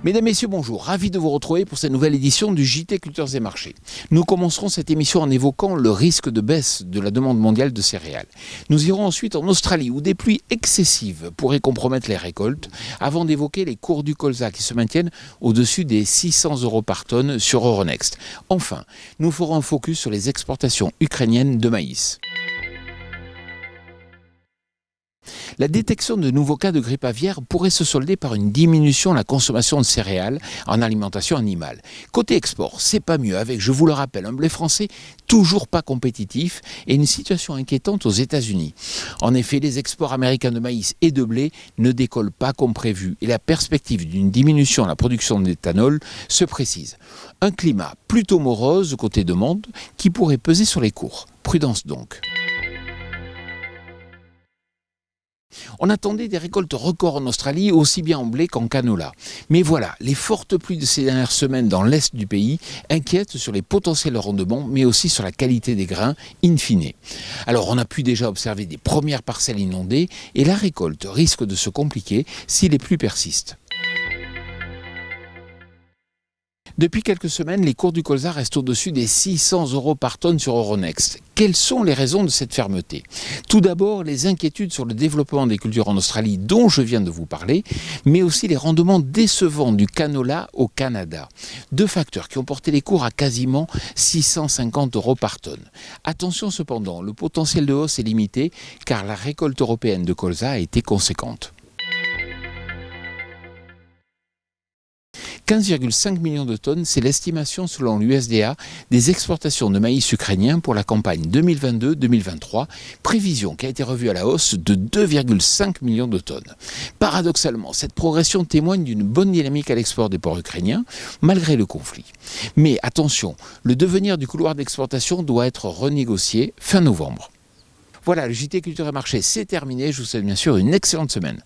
Mesdames, Messieurs, bonjour. Ravi de vous retrouver pour cette nouvelle édition du JT Cultures et Marchés. Nous commencerons cette émission en évoquant le risque de baisse de la demande mondiale de céréales. Nous irons ensuite en Australie où des pluies excessives pourraient compromettre les récoltes avant d'évoquer les cours du colza qui se maintiennent au-dessus des 600 € par tonne sur Euronext. Enfin, nous ferons un focus sur les exportations ukrainiennes de maïs. La détection de nouveaux cas de grippe aviaire pourrait se solder par une diminution de la consommation de céréales en alimentation animale. Côté export, c'est pas mieux avec, je vous le rappelle, un blé français toujours pas compétitif et une situation inquiétante aux États-Unis. En effet, les exports américains de maïs et de blé ne décollent pas comme prévu et la perspective d'une diminution de la production d'éthanol se précise. Un climat plutôt morose côté demande qui pourrait peser sur les cours. Prudence donc. On attendait des récoltes records en Australie, aussi bien en blé qu'en canola. Mais voilà, les fortes pluies de ces dernières semaines dans l'est du pays inquiètent sur les potentiels rendements, mais aussi sur la qualité des grains, in fine. Alors on a pu déjà observer des premières parcelles inondées et la récolte risque de se compliquer si les pluies persistent. Depuis quelques semaines, les cours du colza restent au-dessus des 600 € par tonne sur Euronext. Quelles sont les raisons de cette fermeté ? Tout d'abord, les inquiétudes sur le développement des cultures en Australie dont je viens de vous parler, mais aussi les rendements décevants du canola au Canada. Deux facteurs qui ont porté les cours à quasiment 650 € par tonne. Attention cependant, le potentiel de hausse est limité car la récolte européenne de colza a été conséquente. 15,5 millions de tonnes, c'est l'estimation selon l'USDA des exportations de maïs ukrainien pour la campagne 2022-2023, prévision qui a été revue à la hausse de 2,5 millions de tonnes. Paradoxalement, cette progression témoigne d'une bonne dynamique à l'export des ports ukrainiens, malgré le conflit. Mais attention, le devenir du couloir d'exportation doit être renégocié fin novembre. Voilà, le JT Culture et Marché, c'est terminé. Je vous souhaite bien sûr une excellente semaine.